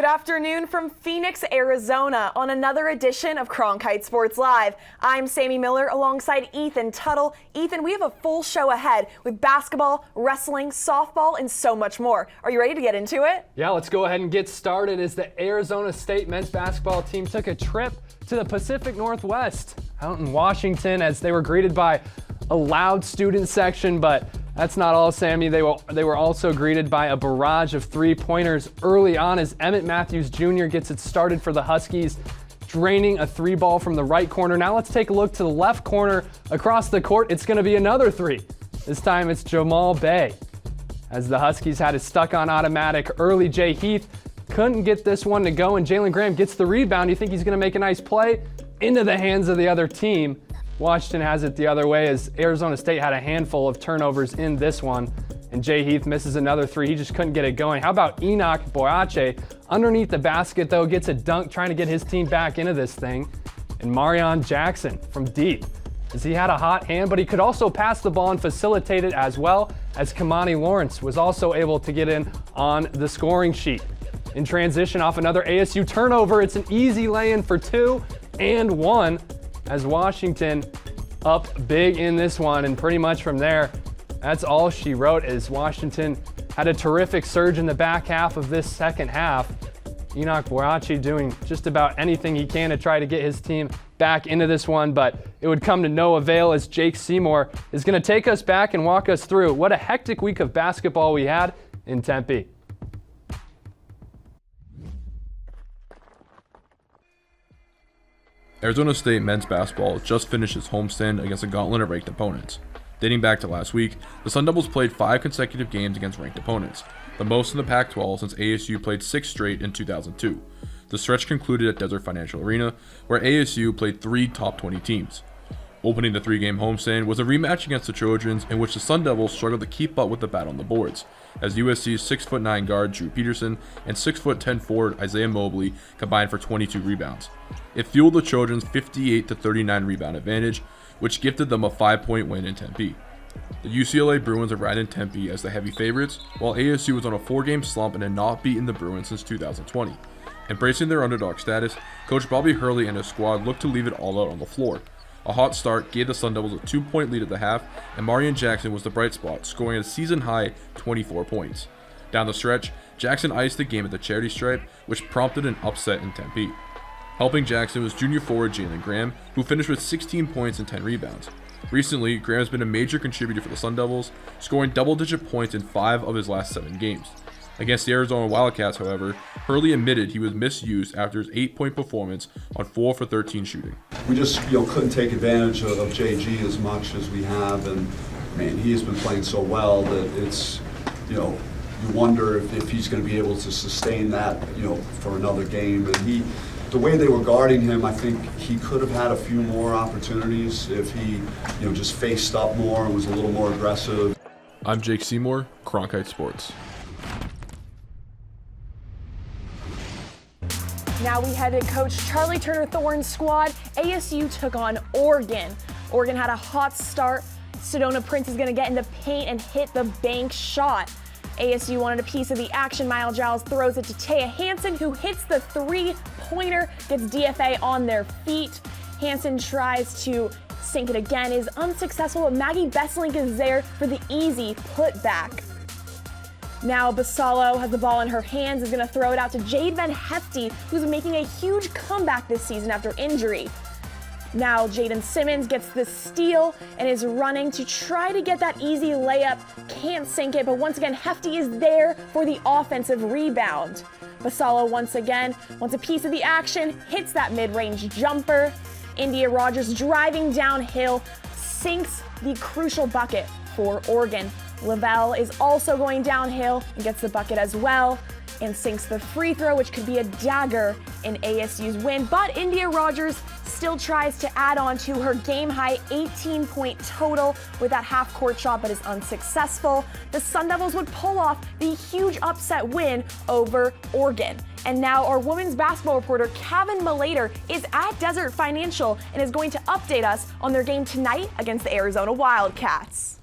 afternoon from Phoenix, Arizona on another edition of Cronkite Sports Live. I'm Sammy Miller alongside Ethan Tuttle. Ethan, we have a full show ahead with basketball, wrestling, softball, and so much more. Are you ready to get into it? Yeah, let's go ahead and get started as the Arizona State men's basketball team took a trip to the Pacific Northwest out in Washington as they were greeted by a loud student section, but that's not all, Sammy. They were also greeted by a barrage of three-pointers early on as Emmett Matthews Jr. gets it started for the Huskies, draining a three ball from the right corner. Now let's take a look to the left corner across the court. It's going to be another three. This time it's Jamal Bay. As the Huskies had it stuck on automatic early, Jay Heath couldn't get this one to go, and Jalen Graham gets the rebound. You think he's going to make a nice play? Into the hands of the other team. Washington has it the other way as Arizona State had a handful of turnovers in this one, and Jay Heath misses another three. He just couldn't get it going. How about Enoch Boyache underneath the basket, though, gets a dunk trying to get his team back into this thing. And Marion Jackson from deep, as he had a hot hand, but he could also pass the ball and facilitate it, as well as Kamani Lawrence was also able to get in on the scoring sheet. In transition off another ASU turnover, it's an easy lay-in for 2 and 1. As Washington up big in this one, and pretty much from there, that's all she wrote, as Washington had a terrific surge in the back half of this second half. Enoch Boyache doing just about anything he can to try to get his team back into this one, but it would come to no avail as Jake Seymour is going to take us back and walk us through what a hectic week of basketball we had in Tempe. Arizona State men's basketball just finished its homestand against a gauntlet of ranked opponents. Dating back to last week, the Sun Devils played 5 consecutive games against ranked opponents, the most in the Pac-12 since ASU played 6 straight in 2002. The stretch concluded at Desert Financial Arena, where ASU played 3 top 20 teams. Opening the 3-game homestand was a rematch against the Trojans, in which the Sun Devils struggled to keep up with the bat on the boards, as USC's 6'9" guard Drew Peterson and 6'10" forward Isaiah Mobley combined for 22 rebounds. It fueled the Trojans' 58-39 rebound advantage, which gifted them a 5-point win in Tempe. The UCLA Bruins arrived in Tempe as the heavy favorites, while ASU was on a 4-game slump and had not beaten the Bruins since 2020. Embracing their underdog status, Coach Bobby Hurley and his squad looked to leave it all out on the floor. A hot start gave the Sun Devils a 2-point lead at the half, and Marion Jackson was the bright spot, scoring a season-high 24 points. Down the stretch, Jackson iced the game at the charity stripe, which prompted an upset in Tempe. Helping Jackson was junior forward Jalen Graham, who finished with 16 points and 10 rebounds. Recently, Graham has been a major contributor for the Sun Devils, scoring double-digit points in 5 of his last 7 games. Against the Arizona Wildcats, however, Hurley admitted he was misused after his 8-point performance on 4 for 13 shooting. We just couldn't take advantage of JG as much as we have, and man, he has been playing so well that it's, you wonder if he's going to be able to sustain that, for another game. And the way they were guarding him, I think he could have had a few more opportunities if he, just faced up more and was a little more aggressive. I'm Jake Seymour, Cronkite Sports. Now we head to Coach Charlie Turner-Thorne's squad. ASU took on Oregon. Oregon had a hot start. Sedona Prince is going to get in the paint and hit the bank shot. ASU wanted a piece of the action. Mile Giles throws it to Taya Hansen, who hits the three-pointer, gets DFA on their feet. Hansen tries to sink it again, is unsuccessful, but Maggie Besselink is there for the easy putback. Now Basalo has the ball in her hands, is going to throw it out to Jade Van Hefty, who's making a huge comeback this season after injury. Now Jaden Simmons gets the steal and is running to try to get that easy layup. Can't sink it, but once again, Hefty is there for the offensive rebound. Basalo once again wants a piece of the action, hits that mid-range jumper. India Rogers driving downhill, sinks the crucial bucket for Oregon. Lavelle is also going downhill and gets the bucket as well and sinks the free throw, which could be a dagger in ASU's win. But India Rogers still tries to add on to her game-high 18-point total with that half-court shot, but is unsuccessful. The Sun Devils would pull off the huge upset win over Oregon. And now our women's basketball reporter, Kevin Malater, is at Desert Financial and is going to update us on their game tonight against the Arizona Wildcats.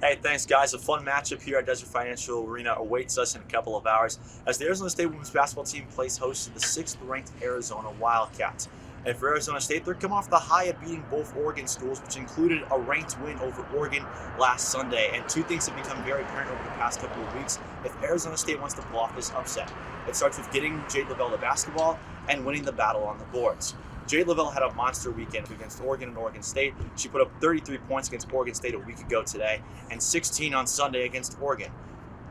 Hey, thanks, guys. A fun matchup here at Desert Financial Arena awaits us in a couple of hours as the Arizona State women's basketball team plays host to the 6th-ranked Arizona Wildcats. And for Arizona State, they're come off the high of beating both Oregon schools, which included a ranked win over Oregon last Sunday. And two things have become very apparent over the past couple of weeks if Arizona State wants to pull off this upset. It starts with getting Jade Lavelle to basketball and winning the battle on the boards. Jade Lavelle had a monster weekend against Oregon and Oregon State. She put up 33 points against Oregon State a week ago today and 16 on Sunday against Oregon.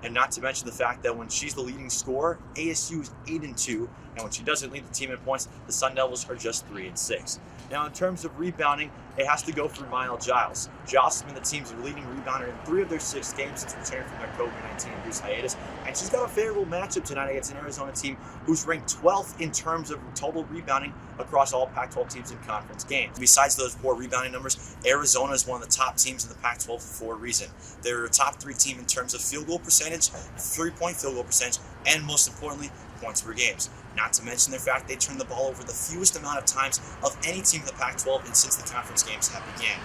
And not to mention the fact that when she's the leading scorer, ASU is 8-2, and when she doesn't lead the team in points, the Sun Devils are just 3-6. Now, in terms of rebounding, it has to go through Mile Giles. Giles has been the team's leading rebounder in 3 of their 6 games since returning from their COVID-19 induced hiatus, and she's got a favorable matchup tonight against an Arizona team who's ranked 12th in terms of total rebounding across all Pac-12 teams in conference games. Besides those poor rebounding numbers, Arizona is one of the top teams in the Pac-12 for a reason. They're a top 3 team in terms of field goal percentage, 3-point field goal percentage, and most importantly, points per games. Not to mention the fact they turn the ball over the fewest amount of times of any team in the Pac-12 and since the conference games have began.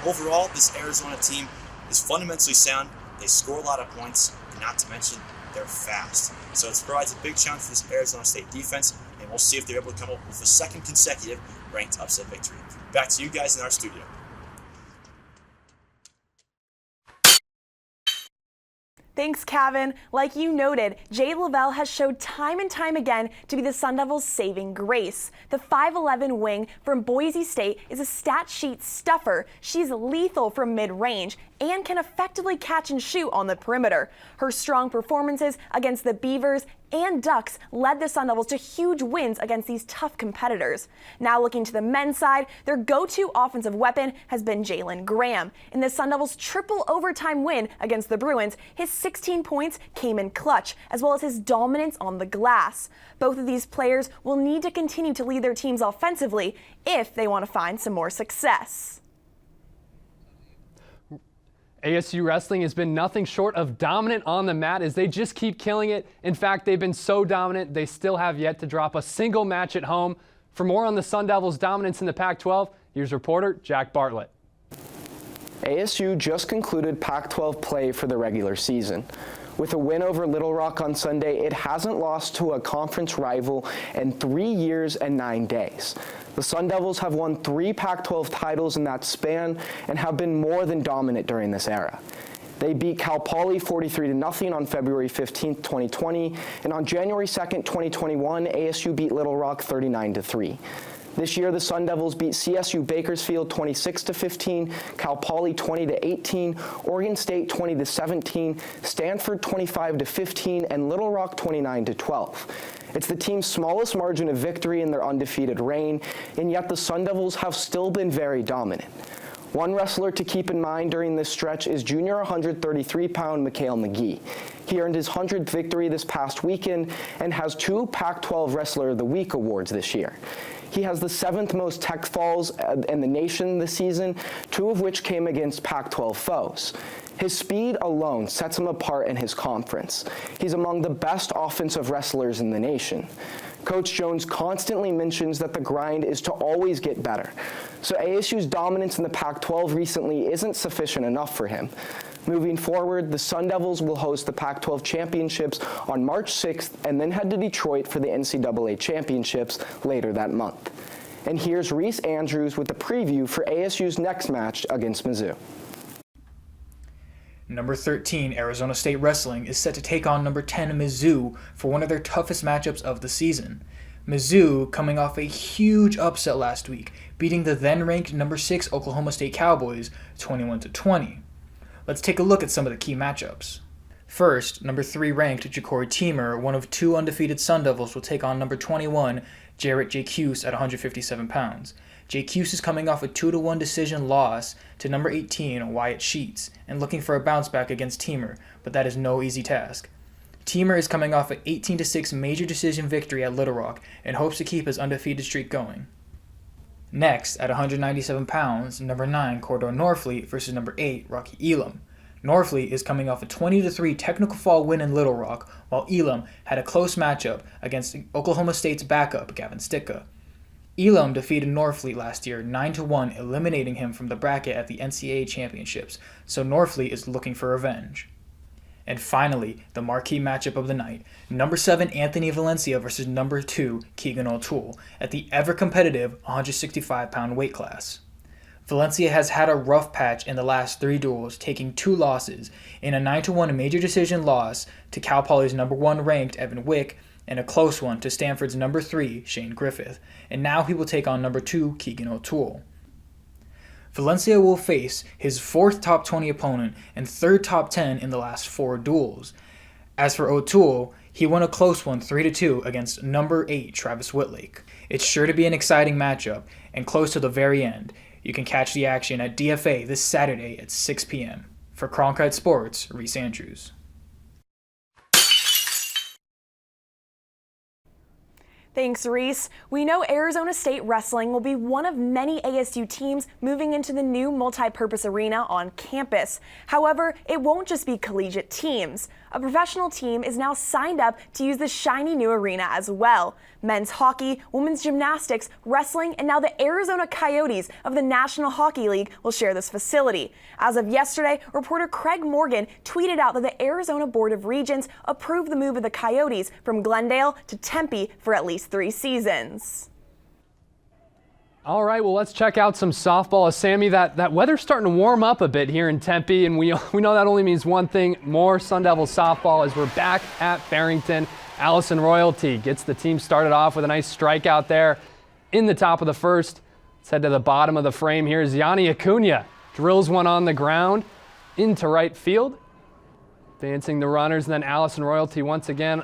Overall, this Arizona team is fundamentally sound. They score a lot of points, and not to mention they're fast. So it provides a big challenge for this Arizona State defense, and we'll see if they're able to come up with a second consecutive ranked upset victory. Back to you guys in our studio. Thanks, Kevin. Like you noted, Jade Lavelle has showed time and time again to be the Sun Devils' saving grace. The 5'11" wing from Boise State is a stat sheet stuffer. She's lethal from mid-range and can effectively catch and shoot on the perimeter. Her strong performances against the Beavers and Ducks led the Sun Devils to huge wins against these tough competitors. Now looking to the men's side, their go-to offensive weapon has been Jalen Graham. In the Sun Devils' triple overtime win against the Bruins, his 16 points came in clutch, as well as his dominance on the glass. Both of these players will need to continue to lead their teams offensively if they want to find some more success. ASU wrestling has been nothing short of dominant on the mat as they just keep killing it. In fact, they've been so dominant, they still have yet to drop a single match at home. For more on the Sun Devils' dominance in the Pac-12, here's reporter Jack Bartlett. ASU just concluded Pac-12 play for the regular season. With a win over Little Rock on Sunday, it hasn't lost to a conference rival in 3 years and 9 days. The Sun Devils have won 3 Pac-12 titles in that span and have been more than dominant during this era. They beat Cal Poly 43-0 on February 15, 2020, and on January 2, 2021, ASU beat Little Rock 39-3. This year, the Sun Devils beat CSU Bakersfield 26-15, Cal Poly 20-18, Oregon State 20-17, Stanford 25-15, and Little Rock 29-12. It's the team's smallest margin of victory in their undefeated reign, and yet the Sun Devils have still been very dominant. One wrestler to keep in mind during this stretch is junior 133-pound Mikhail McGee. He earned his 100th victory this past weekend and has 2 Pac-12 Wrestler of the Week awards this year. He has the 7th most tech falls in the nation this season, 2 of which came against Pac-12 foes. His speed alone sets him apart in his conference. He's among the best offensive wrestlers in the nation. Coach Jones constantly mentions that the grind is to always get better. So ASU's dominance in the Pac-12 recently isn't sufficient enough for him. Moving forward, the Sun Devils will host the Pac-12 Championships on March 6th and then head to Detroit for the NCAA Championships later that month. And here's Reese Andrews with the preview for ASU's next match against Mizzou. Number 13, Arizona State Wrestling, is set to take on number 10, Mizzou, for one of their toughest matchups of the season. Mizzou coming off a huge upset last week, beating the then-ranked number 6 Oklahoma State Cowboys 21-20. Let's take a look at some of the key matchups. First, number 3 ranked Ja'Cory Teamer, one of 2 undefeated Sun Devils, will take on number 21 Jarrett J. Cuse at 157 pounds. J. Cuse is coming off a 2-1 decision loss to number 18 Wyatt Sheets and looking for a bounce back against Teamer, but that is no easy task. Teamer is coming off an 18-6 major decision victory at Little Rock and hopes to keep his undefeated streak going. Next, at 197 pounds, number 9 Cordor Norfleet versus number 8 Rocky Elam. Norfleet is coming off a 20-3 technical fall win in Little Rock, while Elam had a close matchup against Oklahoma State's backup Gavin Sticka. Elam defeated Norfleet last year 9-1, eliminating him from the bracket at the NCAA Championships, so Norfleet is looking for revenge. And finally, the marquee matchup of the night, number 7 Anthony Valencia versus number 2 Keegan O'Toole at the ever-competitive 165-pound weight class. Valencia has had a rough patch in the last 3 duels, taking 2 losses, in a 9-1 major decision loss to Cal Poly's number 1 ranked Evan Wick, and a close one to Stanford's number 3 Shane Griffith, and now he will take on number 2 Keegan O'Toole. Valencia will face his 4th top 20 opponent and 3rd top 10 in the last 4 duels. As for O'Toole, he won a close one 3-2 against number 8 Travis Whitlake. It's sure to be an exciting matchup and close to the very end. You can catch the action at DFA this Saturday at 6 p.m. For Cronkite Sports, Reese Andrews. Thanks, Reese. We know Arizona State Wrestling will be one of many ASU teams moving into the new multi-purpose arena on campus. However, it won't just be collegiate teams. A professional team is now signed up to use the shiny new arena as well. Men's hockey, women's gymnastics, wrestling, and now the Arizona Coyotes of the National Hockey League will share this facility. As of yesterday, reporter Craig Morgan tweeted out that the Arizona Board of Regents approved the move of the Coyotes from Glendale to Tempe for at least 3 seasons. All right, well, let's check out some softball. Sammy, that weather's starting to warm up a bit here in Tempe, and we know that only means one thing, more Sun Devil softball as we're back at Farrington. Allison Royalty gets the team started off with a nice strikeout there in the top of the first. Let's head to the bottom of the frame. Here's Yanni Acuna. Drills one on the ground into right field. Advancing the runners, and then Allison Royalty once again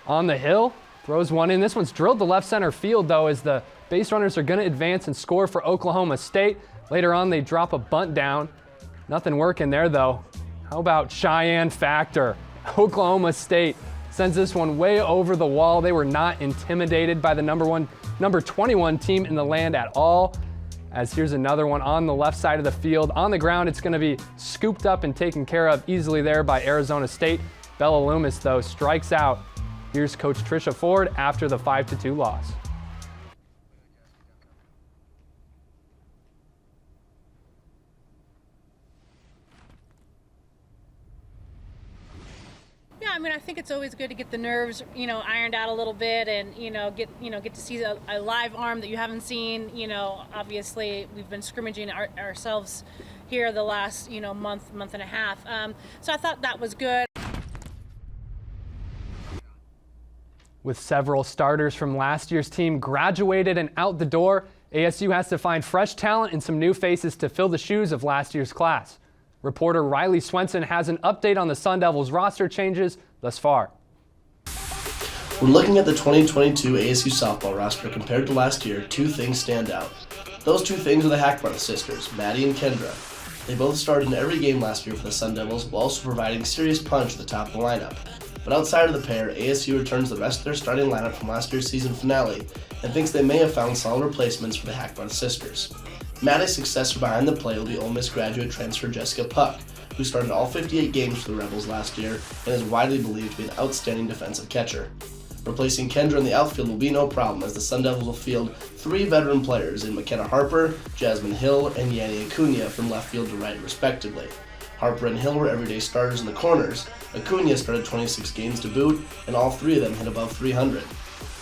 on the hill. Throws one in. This one's drilled to left center field, though, as the base runners are going to advance and score for Oklahoma State. Later on, they drop a bunt down. Nothing working there, though. How about Cheyenne Factor? Oklahoma State sends this one way over the wall. They were not intimidated by the number 21 team in the land at all. As here's another one on the left side of the field. On the ground, it's going to be scooped up and taken care of easily there by Arizona State. Bella Loomis, though, strikes out. Here's Coach Tricia Ford after the 5-2 loss. Yeah, I mean, I think it's always good to get the nerves, ironed out a little bit, and get to see a live arm that you haven't seen. Obviously we've been scrimmaging ourselves here the last month and a half. So I thought that was good. With several starters from last year's team graduated and out the door, ASU has to find fresh talent and some new faces to fill the shoes of last year's class. Reporter Riley Swenson has an update on the Sun Devils roster changes thus far. When looking at the 2022 ASU softball roster compared to last year, 2 things stand out. Those 2 things are the Hackbarth sisters, Maddie and Kendra. They both started in every game last year for the Sun Devils, while also providing serious punch at the top of the lineup. But outside of the pair, ASU returns the rest of their starting lineup from last year's season finale and thinks they may have found solid replacements for the Hackbarth sisters. Maddie's successor behind the plate will be Ole Miss graduate transfer Jessica Puck, who started all 58 games for the Rebels last year and is widely believed to be an outstanding defensive catcher. Replacing Kendra in the outfield will be no problem, as the Sun Devils will field 3 veteran players in McKenna Harper, Jasmine Hill, and Yanni Acuna from left field to right respectively. Harper and Hill were everyday starters in the corners. Acuna started 26 games to boot, and all 3 of them hit above 300.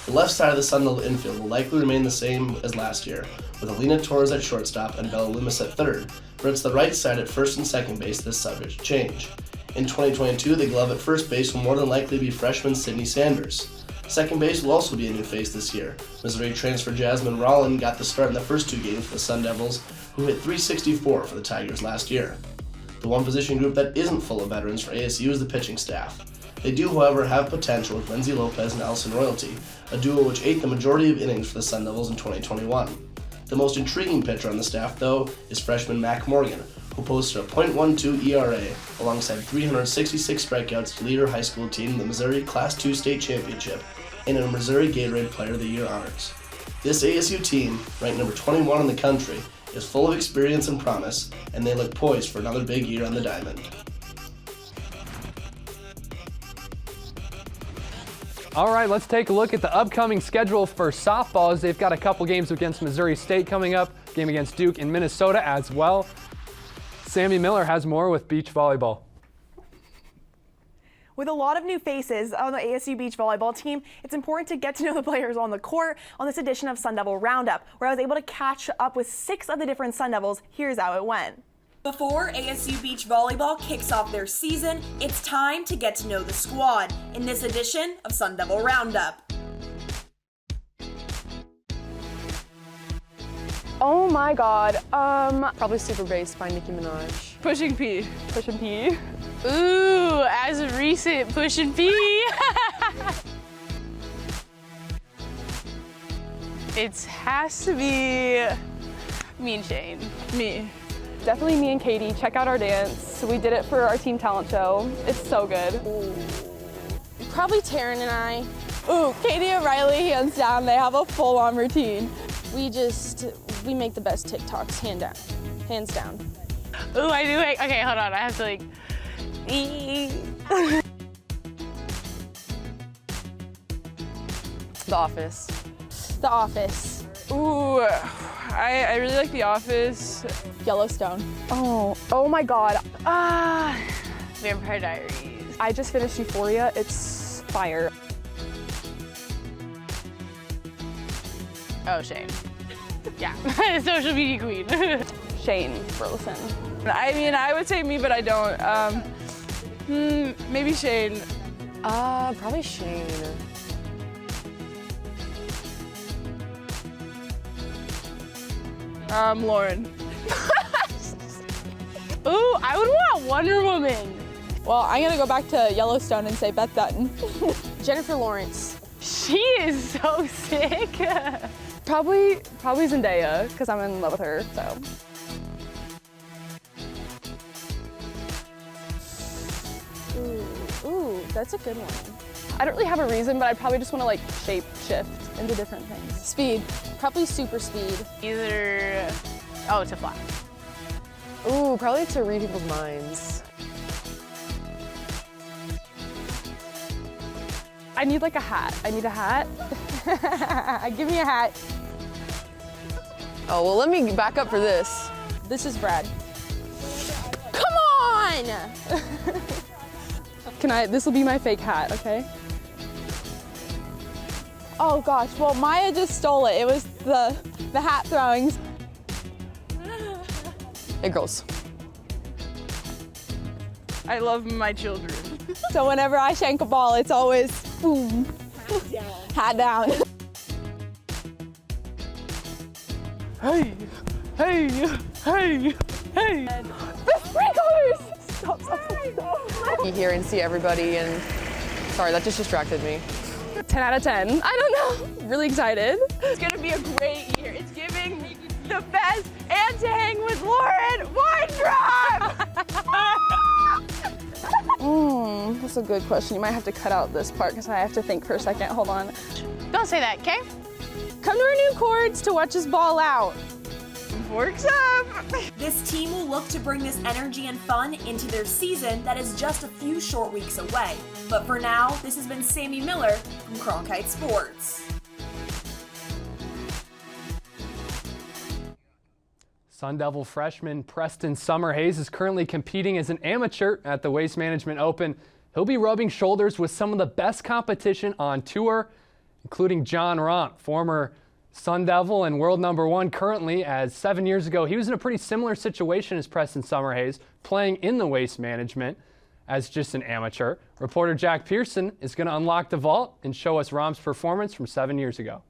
The left side of the Sun Devil infield will likely remain the same as last year, with Alina Torres at shortstop and Bella Loomis at third, but it's the right side at first and second base that's subject to change. In 2022, the glove at first base will more than likely be freshman Sydney Sanders. Second base will also be a new face this year. Missouri transfer Jasmine Rollin got the start in the first 2 games for the Sun Devils, who hit .364 for the Tigers last year. The one position group that isn't full of veterans for ASU is the pitching staff. They do, however, have potential with Lindsay Lopez and Allison Royalty, a duo which ate the majority of innings for the Sun Devils in 2021. The most intriguing pitcher on the staff, though, is freshman Mac Morgan, who posted a .12 ERA alongside 366 strikeouts to lead her high school team in the Missouri Class II state championship and in a Missouri Gatorade Player of the Year honors. This ASU team, ranked number 21 in the country, is full of experience and promise, and they look poised for another big year on the diamond. All right, let's take a look at the upcoming schedule for softball as they've got a couple games against Missouri State coming up, game against Duke in Minnesota as well. Sammy Miller has more with beach volleyball. With a lot of new faces on the ASU beach volleyball team, it's important to get to know the players on the court on this edition of Sun Devil Roundup, where I was able to catch up with 6 of the different Sun Devils. Here's how it went. Before ASU beach volleyball kicks off their season, it's time to get to know the squad in this edition of Sun Devil Roundup. Oh my god, Probably Super Bass by Nicki Minaj. Pushing P. Pushing P. Ooh, as of recent, Pushing P. It has to be me and Shane. Me. Definitely me and Katie. Check out our dance. We did it for our team talent show. It's so good. Probably Taryn and I. Ooh, Katie and Riley, hands down, they have a full-on routine. We make the best TikToks, hands down. Ooh, I do like, okay, hold on, I have to like, The Office. The Office. Ooh, I really like The Office. Yellowstone. Oh my god. Vampire Diaries. I just finished Euphoria. It's fire. Oh, Shane. Yeah, social media queen. Shane Burleson. I mean, I would say me, but I don't. Maybe Shane. Probably Shane. Lauren. Ooh, I would want Wonder Woman. Well, I'm gonna go back to Yellowstone and say Beth Dutton. Jennifer Lawrence. She is so sick. Probably Zendaya, because I'm in love with her, so. Ooh, that's a good one. I don't really have a reason, but I probably just want to like shape shift into different things. Speed. Probably super speed. Either, to fly. Ooh, probably to read people's minds. I need like a hat. I need a hat. Give me a hat. Oh, well, let me back up for this. This is Brad. Come on! This will be my fake hat, okay? Oh gosh, well Maya just stole it. It was the hat throwing. Hey, girls. I love my children. So whenever I shank a ball, it's always boom. Hat down. Hey, hey, hey, hey. The sprinklers! Stop. Be here and see everybody, and sorry, that just distracted me. 10 out of 10. I don't know. Really excited. It's gonna be a great year. It's giving the best and to hang with Lauren wine drop. That's a good question. You might have to cut out this part because I have to think for a second. Hold on. Don't say that, okay? Come to our new chords to watch us ball out. Forks up. This team will look to bring this energy and fun into their season that is just a few short weeks away. But for now, this has been Sammy Miller from Cronkite Sports. Sun Devil freshman Preston Summerhays is currently competing as an amateur at the Waste Management Open. He'll be rubbing shoulders with some of the best competition on tour, including John Romp, former Sun Devil and world #1 currently, as 7 years ago he was in a pretty similar situation as Preston Summerhays, playing in the Waste Management as just an amateur. Reporter Jack Pearson is going to unlock the vault and show us Romp's performance from 7 years ago.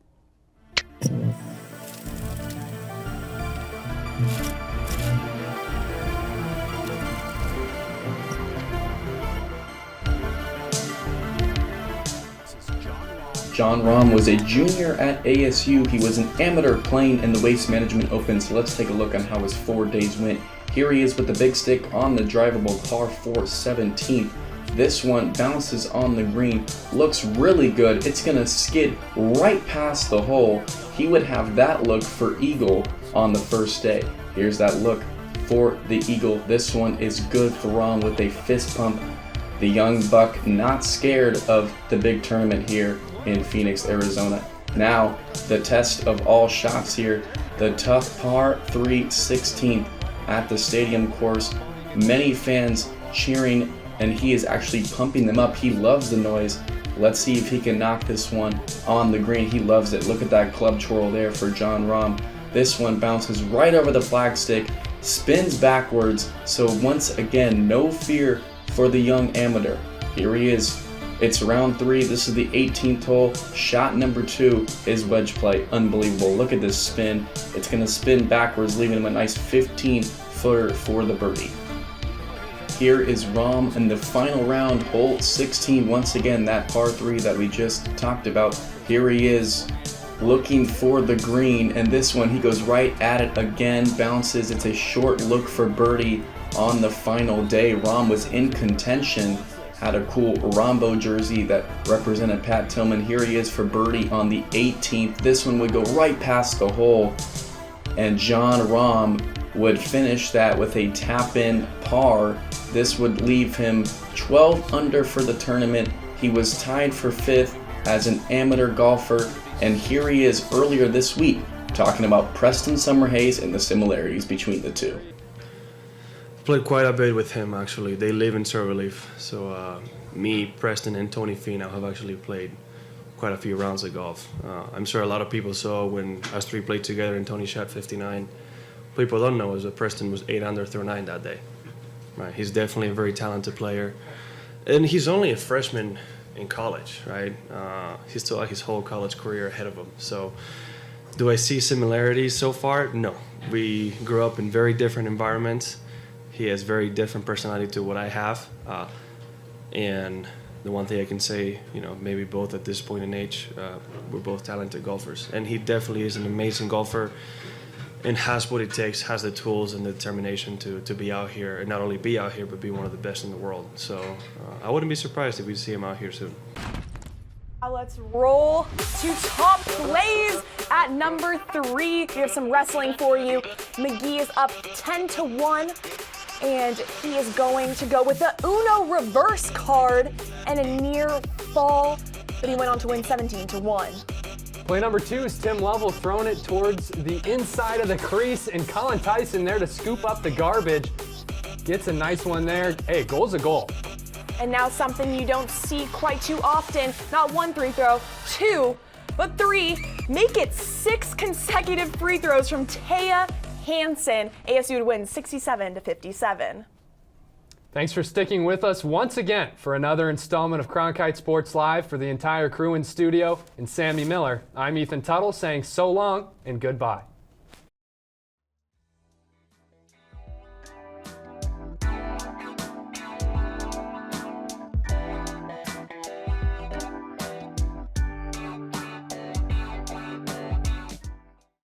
John Romp was a junior at ASU. He was an amateur playing in the Waste Management Open, so let's take a look on how his 4 days went. Here he is with the big stick on the drivable par 417. This one bounces on the green, looks really good. It's gonna skid right past the hole. He would have that look for eagle on the first day. Here's that look for the eagle. This one is good for Romp with a fist pump. The young buck not scared of the big tournament here in Phoenix, Arizona. Now, the test of all shots here, the tough par 3 16th at the stadium course. Many fans cheering, and he is actually pumping them up. He loves the noise. Let's see if he can knock this one on the green. He loves it. Look at that club twirl there for Jon Rahm. This one bounces right over the flagstick, spins backwards. So once again, no fear for the young amateur. Here he is. It's round 3. This is the 18th hole. Shot number 2 is wedge play. Unbelievable. Look at this spin. It's going to spin backwards, leaving him a nice 15-footer for the birdie. Here is Rahm in the final round, hole 16. Once again, that par 3 that we just talked about. Here he is looking for the green, and this one he goes right at it again, bounces. It's a short look for birdie on the final day. Rahm was in contention, had a cool Rombo jersey that represented Pat Tillman. Here he is for birdie on the 18th. This one would go right past the hole, and Jon Rahm would finish that with a tap-in par. This would leave him 12 under for the tournament. He was tied for 5th as an amateur golfer, and here he is earlier this week talking about Preston Summerhays and the similarities between the two. Played quite a bit with him, actually. They live in Silverleaf, so me, Preston, and Tony Finau have actually played quite a few rounds of golf. I'm sure a lot of people saw when us three played together and Tony shot 59. People don't know is that Preston was 8 under through 9 that day. Right, he's definitely a very talented player, and he's only a freshman in college, right? He still has his whole college career ahead of him. So, do I see similarities so far? No. We grew up in very different environments. He has very different personality to what I have, and the one thing I can say, maybe both at this point in age, we're both talented golfers, and he definitely is an amazing golfer. And has what it takes, has the tools and the determination to be out here, and not only be out here, but be one of the best in the world. So I wouldn't be surprised if we see him out here soon. Now let's roll to top plays at number 3. We have some wrestling for you. McGee is up 10-1, and he is going to go with the Uno reverse card and a near fall, but he went on to win 17-1. Play number 2 is Tim Lovell throwing it towards the inside of the crease, and Colin Tyson there to scoop up the garbage. Gets a nice one there. Hey, goal's a goal. And now something you don't see quite too often. Not 1 free throw, 2, but 3. Make it 6 consecutive free throws from Taya Hansen. ASU would win 67-57. Thanks for sticking with us once again for another installment of Cronkite Sports Live. For the entire crew in studio and Sammy Miller, I'm Ethan Tuttle saying so long and goodbye.